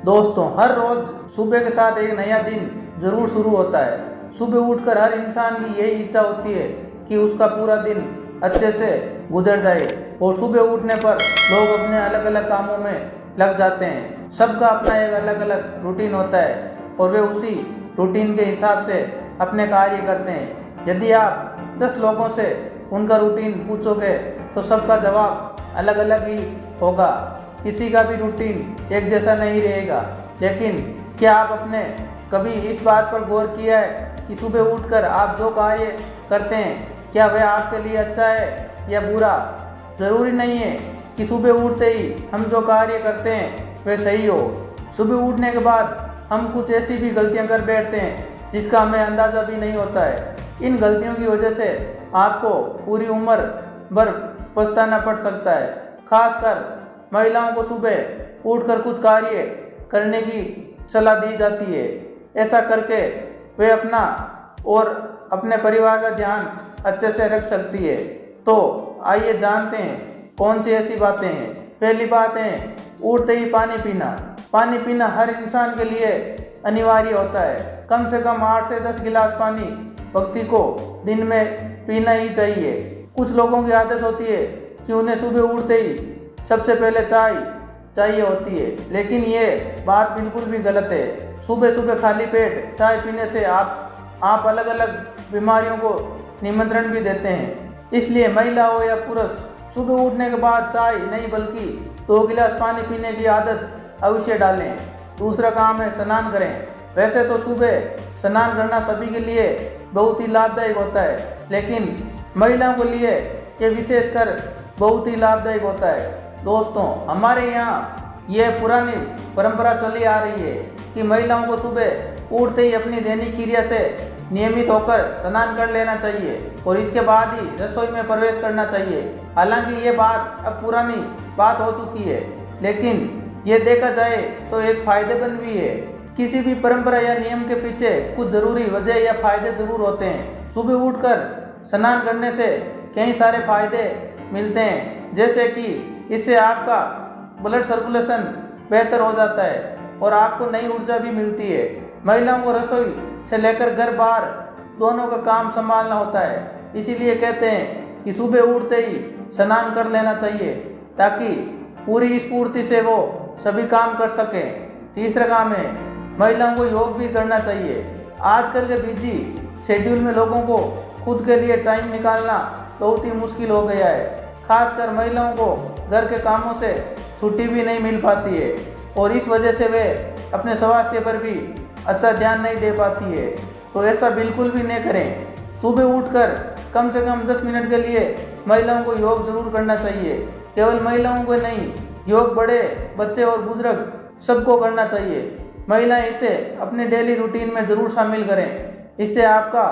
दोस्तों, हर रोज सुबह के साथ एक नया दिन जरूर शुरू होता है। सुबह उठकर हर इंसान की यही इच्छा होती है कि उसका पूरा दिन अच्छे से गुजर जाए। और सुबह उठने पर लोग अपने अलग अलग कामों में लग जाते हैं। सबका अपना एक अलग अलग रूटीन होता है और वे उसी रूटीन के हिसाब से अपने कार्य करते हैं। यदि आप 10 लोगों से उनका रूटीन पूछोगे तो सबका जवाब अलग अलग ही होगा। किसी का भी रूटीन एक जैसा नहीं रहेगा। लेकिन क्या आप अपने कभी इस बात पर गौर किया है कि सुबह उठकर आप जो कार्य करते हैं क्या वह आपके लिए अच्छा है या बुरा? ज़रूरी नहीं है कि सुबह उठते ही हम जो कार्य करते हैं वह सही हो। सुबह उठने के बाद हम कुछ ऐसी भी गलतियां कर बैठते हैं जिसका हमें अंदाज़ा भी नहीं होता है। इन गलतियों की वजह से आपको पूरी उम्र भर पछताना पड़ सकता है। खासकर महिलाओं को सुबह उठकर कुछ कार्य करने की सलाह दी जाती है। ऐसा करके वे अपना और अपने परिवार का ध्यान अच्छे से रख सकती है। तो आइए जानते हैं कौन सी ऐसी बातें हैं। पहली बात है उठते ही पानी पीना। पानी पीना हर इंसान के लिए अनिवार्य होता है। कम से कम 8 से 10 गिलास पानी व्यक्ति को दिन में पीना ही चाहिए। कुछ लोगों की आदत होती है कि उन्हें सुबह उठते ही सबसे पहले चाय चाहिए होती है, लेकिन ये बात बिल्कुल भी गलत है। सुबह सुबह खाली पेट चाय पीने से आप अलग अलग बीमारियों को निमंत्रण भी देते हैं। इसलिए महिला हो या पुरुष सुबह उठने के बाद चाय नहीं बल्कि 2 गिलास पानी पीने की आदत अवश्य डालें। दूसरा काम है स्नान करें। वैसे तो सुबह स्नान करना सभी के लिए बहुत ही लाभदायक होता है, लेकिन महिलाओं के लिए ये विशेषकर बहुत ही लाभदायक होता है। दोस्तों, हमारे यहाँ यह पुरानी परंपरा चली आ रही है कि महिलाओं को सुबह उठते ही अपनी दैनिक क्रिया से नियमित होकर स्नान कर लेना चाहिए और इसके बाद ही रसोई में प्रवेश करना चाहिए। हालांकि ये बात अब पुरानी बात हो चुकी है, लेकिन ये देखा जाए तो एक फायदेमंद भी है। किसी भी परंपरा या नियम के पीछे कुछ जरूरी वजह या फायदे जरूर होते हैं। सुबह उठकर स्नान करने से कई सारे फायदे मिलते हैं, जैसे कि इससे आपका ब्लड सर्कुलेशन बेहतर हो जाता है और आपको नई ऊर्जा भी मिलती है। महिलाओं को रसोई से लेकर घर बाहर दोनों का काम संभालना होता है, इसीलिए कहते हैं कि सुबह उठते ही स्नान कर लेना चाहिए ताकि पूरी स्फूर्ति से वो सभी काम कर सकें। तीसरा काम है महिलाओं को योग भी करना चाहिए। आजकल के बिजी शेड्यूल में लोगों को खुद के लिए टाइम निकालना बहुत ही मुश्किल हो गया है। खासकर महिलाओं को घर के कामों से छुट्टी भी नहीं मिल पाती है और इस वजह से वे अपने स्वास्थ्य पर भी अच्छा ध्यान नहीं दे पाती है। तो ऐसा बिल्कुल भी नहीं करें। सुबह उठकर कम से कम 10 मिनट के लिए महिलाओं को योग जरूर करना चाहिए। केवल महिलाओं को नहीं, योग बड़े बच्चे और बुजुर्ग सबको करना चाहिए। महिलाएं इसे अपने डेली रूटीन में जरूर शामिल करें, इससे आपका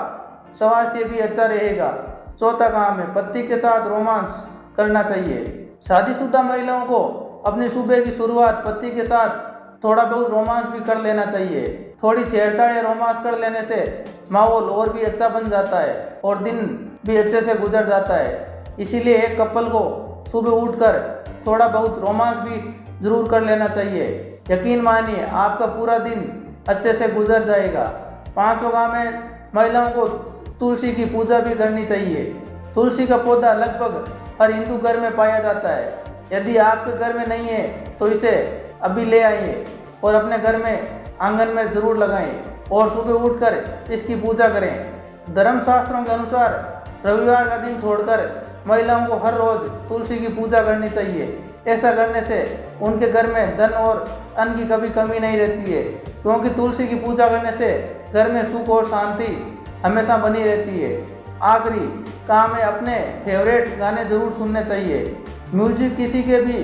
स्वास्थ्य भी अच्छा रहेगा। चौथा काम है पति के साथ रोमांस करना चाहिए। शादीशुदा महिलाओं को अपनी सुबह की शुरुआत पति के साथ थोड़ा बहुत रोमांस भी कर लेना चाहिए। थोड़ी छेड़छाड़ या रोमांस कर लेने से माहौल और भी अच्छा बन जाता है और दिन भी अच्छे से गुजर जाता है। इसीलिए एक कपल को सुबह उठकर थोड़ा बहुत रोमांस भी जरूर कर लेना चाहिए। यकीन मानिए आपका पूरा दिन अच्छे से गुजर जाएगा। 5वां काम है महिलाओं को तुलसी की पूजा भी करनी चाहिए। तुलसी का पौधा लगभग हर हिंदू घर में पाया जाता है। यदि आपके घर में नहीं है तो इसे अभी ले आइए और अपने घर में आंगन में जरूर लगाएं और सुबह उठकर इसकी पूजा करें। धर्मशास्त्रों के अनुसार रविवार का दिन छोड़कर महिलाओं को हर रोज तुलसी की पूजा करनी चाहिए। ऐसा करने से उनके घर में धन और अन्न की कभी कमी नहीं रहती है, क्योंकि तुलसी की पूजा करने से घर में सुख और शांति हमेशा बनी रहती है। आखिरी काम है अपने फेवरेट गाने जरूर सुनने चाहिए। म्यूजिक किसी के भी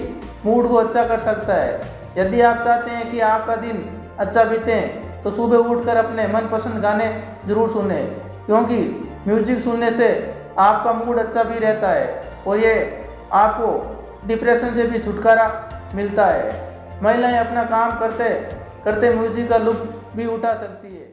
मूड को अच्छा कर सकता है। यदि आप चाहते हैं कि आपका दिन अच्छा बीते तो सुबह उठकर अपने मनपसंद गाने जरूर सुने, क्योंकि म्यूजिक सुनने से आपका मूड अच्छा भी रहता है और ये आपको डिप्रेशन से भी छुटकारा मिलता है। महिलाएं अपना काम करते करते म्यूजिक का लुत्फ भी उठा सकती है।